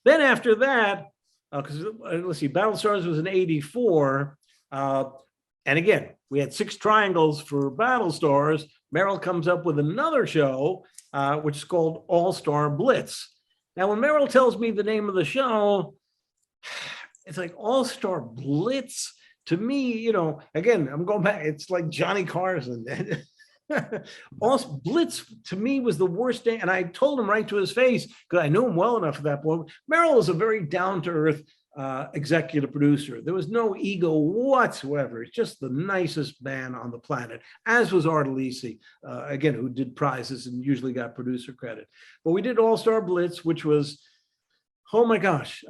Then after that, because let's see, Battle Stars was in '84. And again, we had 6 triangles for Battle Stars. Merrill comes up with another show, which is called All-Star Blitz. Now, when Merrill tells me the name of the show, it's like All-Star Blitz. To me, again, I'm going back. It's like Johnny Carson. All Blitz to me was the worst day. And I told him right to his face, because I knew him well enough at that point. Merrill is a very down-to-earth executive producer. There was no ego whatsoever. It's just the nicest man on the planet, as was Art Alisi, again, who did prizes and usually got producer credit. But we did All-Star Blitz, which was, oh my gosh,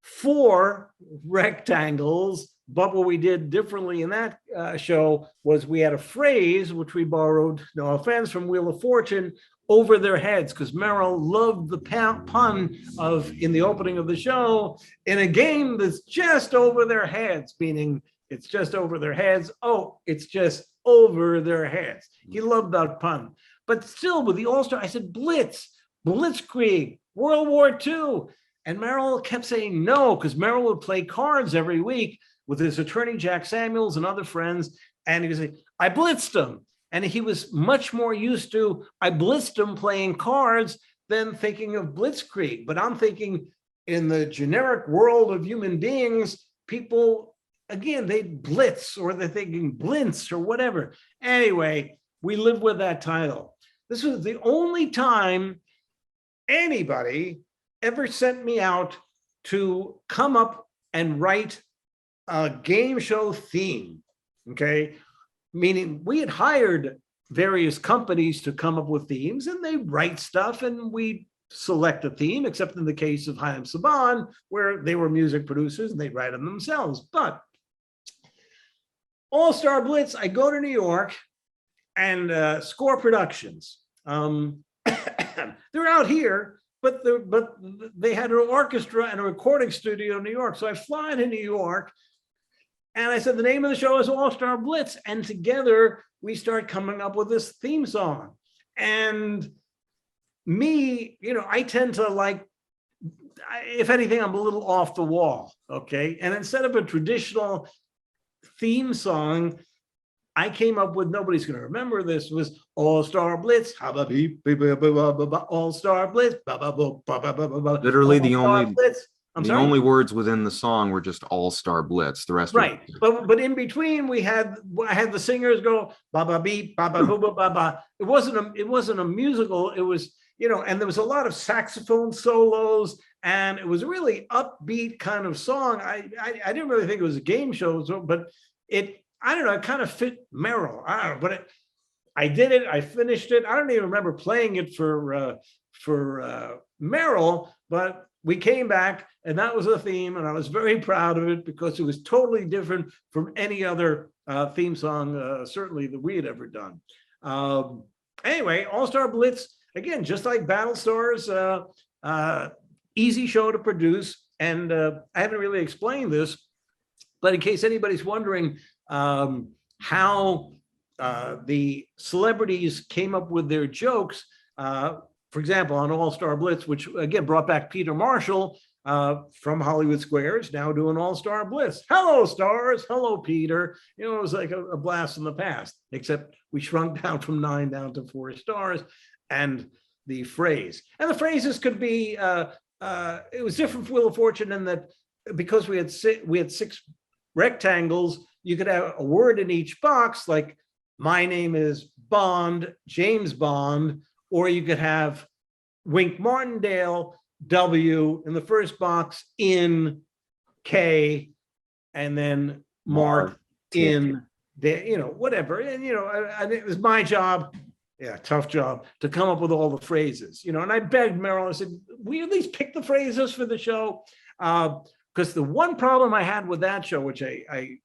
4 rectangles. But what we did differently in that show was we had a phrase, which we borrowed, no offense, from Wheel of Fortune, over their heads, because Merrill loved the pun of, in the opening of the show, in a game that's just over their heads, meaning it's just over their heads. Oh, it's just over their heads. He loved that pun. But still, with the All-Star, I said, Blitz, Blitzkrieg, World War II. And Merrill kept saying no, because Merrill would play cards every week with his attorney, Jack Samuels, and other friends. And he would say, I blitzed him. And he was much more used to, I blitzed him playing cards than thinking of Blitzkrieg. But I'm thinking in the generic world of human beings, people, again, they blitz, or they're thinking blintz or whatever. Anyway, we live with that title. This was the only time anybody ever sent me out to come up and write a game show theme, okay? Meaning we had hired various companies to come up with themes, and they write stuff and we select a theme, except in the case of Chaim Saban, where they were music producers and they write them themselves. But All-Star Blitz, I go to New York and Score Productions. They're out here, but they had an orchestra and a recording studio in New York. So I fly to New York, and I said, the name of the show is All-Star Blitz. And together we start coming up with this theme song. And me, I tend to like, if anything, I'm a little off the wall, okay? And instead of a traditional theme song, I came up with, nobody's going to remember this, was All-Star Blitz, All-Star Blitz, literally the only Blitz. only words within the song were just All-Star Blitz. The rest, right? But in between, I had the singers go ba ba beep ba ba boo ba ba ba. It wasn't a musical. It was, and there was a lot of saxophone solos, and it was a really upbeat kind of song. I didn't really think it was a game show, but I don't know, it kind of fit Merrill. I don't know, but I did it. I finished it. I don't even remember playing it for Merrill, but we came back, and that was a theme, and I was very proud of it because it was totally different from any other theme song, certainly that we had ever done. Anyway, All-Star Blitz, again, just like Battle Stars, easy show to produce, and I haven't really explained this, but in case anybody's wondering how the celebrities came up with their jokes, for example, on All-Star Blitz, which again brought back Peter Marshall from Hollywood Squares, now doing All-Star Blitz. Hello, stars. Hello, Peter. It was like a blast from the past, except we shrunk down from 9 down to 4 stars. And the phrase. And the phrases could be, it was different for Wheel of Fortune in that because we had 6 rectangles, you could have a word in each box, like my name is Bond, James Bond, or you could have Wink Martindale, W in the first box, in K, and then Mark in there, whatever. And, it was my job, tough job, to come up with all the phrases, and I begged Merrill, I said, will you at least pick the phrases for the show? Because the one problem I had with that show, which I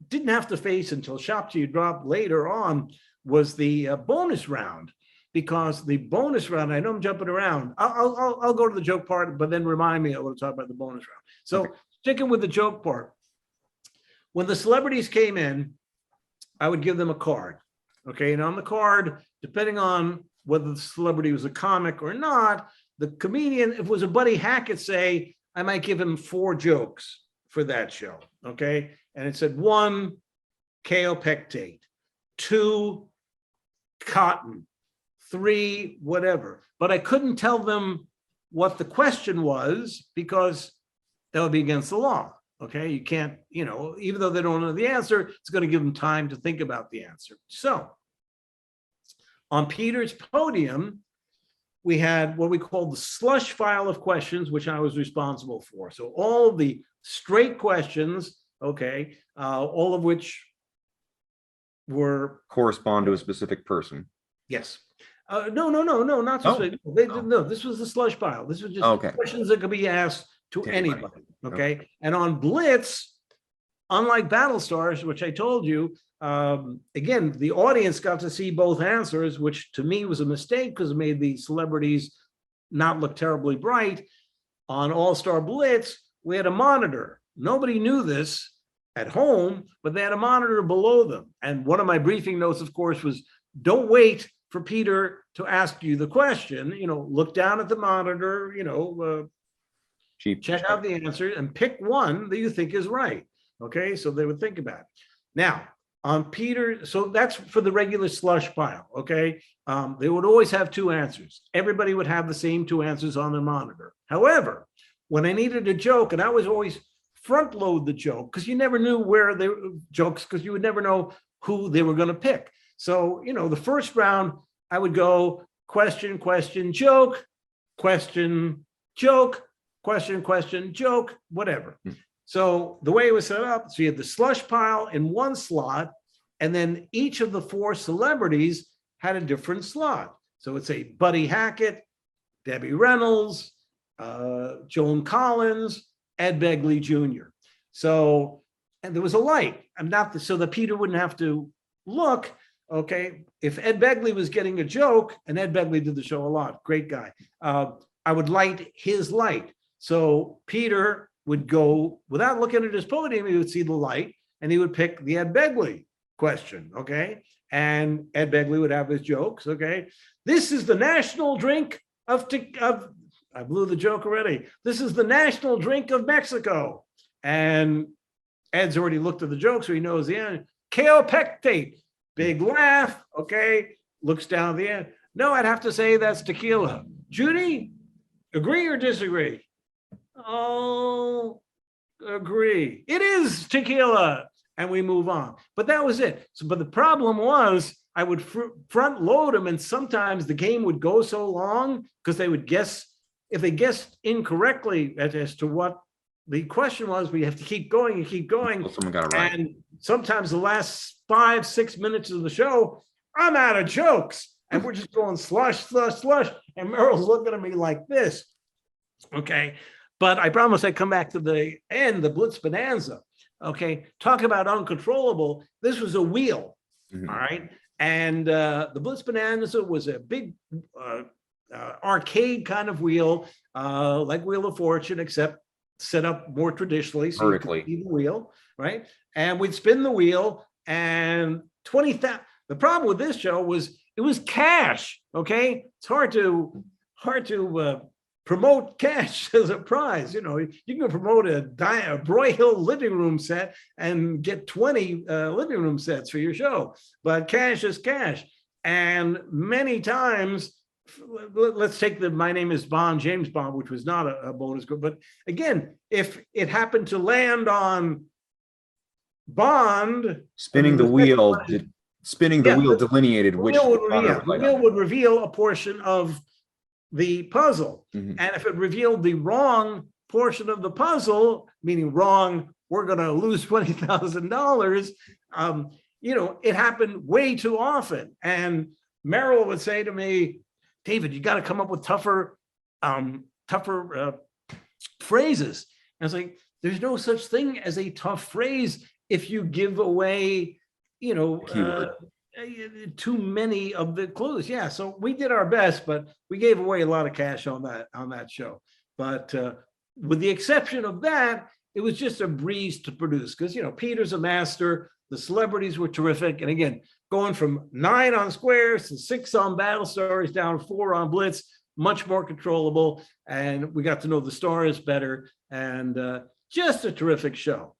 didn't have to face until Til You Drop later on, was the bonus round. Because the bonus round, I know I'm jumping around. I'll go to the joke part, but then remind me I want to talk about the bonus round. So sticking with the joke part, when the celebrities came in, I would give them a card. Okay, and on the card, depending on whether the celebrity was a comic or not, the comedian, if it was a Buddy Hackett, say, I might give him 4 jokes for that show. Okay. And it said 1, kaopectate, 2, cotton, 3, whatever. But I couldn't tell them what the question was because that would be against the law. Okay. You can't, even though they don't know the answer, it's going to give them time to think about the answer. So on Peter's podium, we had what we called the slush file of questions, which I was responsible for. So all of the straight questions, okay, all of which were Correspond to a specific person. yes. No, not specific. No, this was the slush pile. This was just questions that could be asked to anybody. Okay. And on Blitz, unlike Battlestars, which I told you, again, the audience got to see both answers, which to me was a mistake because it made the celebrities not look terribly bright. On All-Star Blitz, we had a monitor. Nobody knew this at home, but they had a monitor below them. And one of my briefing notes, of course, was don't wait for Peter to ask you the question. Look down at the monitor, check out the answer and pick one that you think is right. Okay, so they would think about it. Now, on Peter, so that's for the regular slush pile, okay? They would always have 2 answers. Everybody would have the same 2 answers on their monitor. However, when I needed a joke, and I was always front load the joke, because you never knew where they were jokes, because you would never know who they were going to pick. So, the first round, I would go question, joke, question, joke, question, joke, whatever. So the way it was set up, so you had the slush pile in one slot, and then each of the 4 celebrities had a different slot. So it's a Buddy Hackett, Debbie Reynolds, Joan Collins, Ed Begley Jr. So, and there was a light. So that Peter wouldn't have to look. Okay, if Ed Begley was getting a joke, and Ed Begley did the show a lot, great guy, I would light his light. So Peter would go, without looking at his podium, he would see the light, and he would pick the Ed Begley question, okay? And Ed Begley would have his jokes, okay? This is the national drink of I blew the joke already. This is the national drink of Mexico. And Ed's already looked at the joke, so he knows the end. Kaopectate. Big laugh, okay? Looks down at the end. No, I'd have to say that's tequila. Judy, agree or disagree? Oh, agree. It is tequila. And we move on. But that was it. So, but the problem was I would front load them, and sometimes the game would go so long because they would guess. If they guessed incorrectly as to what the question was, we have to keep going and keep going. Well, someone got it right. And sometimes the last 5-6 minutes of the show, I'm out of jokes. And we're just going slush. And Merrill's looking at me like this. Okay. But I promise I come back to the end, the Blitz Bonanza. Okay. Talk about uncontrollable. This was a wheel. Mm-hmm. All right. And the Blitz Bonanza was a big arcade kind of wheel, like Wheel of Fortune, except set up more traditionally. So vertically. You could see the wheel, right? And we'd spin the wheel, and 20,000. The problem with this show was it was cash. Okay, it's hard to promote cash as a prize. You can promote a Broyhill living room set and get 20 living room sets for your show, but cash is cash. And many times, let's take My Name is Bond, James Bond, which was not a bonus group. But again, if it happened to land on Bond, spinning the wheel delineated which the wheel would reveal a portion of the puzzle. Mm-hmm. And if it revealed the wrong portion of the puzzle, meaning wrong, we're going to lose $20,000. It happened way too often. And Merrill would say to me, David, you got to come up with tougher phrases. And I was like, there's no such thing as a tough phrase if you give away, too many of the clues. Yeah, so we did our best, but we gave away a lot of cash on that show. But with the exception of that, it was just a breeze to produce because Peter's a master. The celebrities were terrific, and again, going from 9 on Squares to 6 on Battlestars, down 4 on Blitz much more controllable, and we got to know the stars better, and just a terrific show.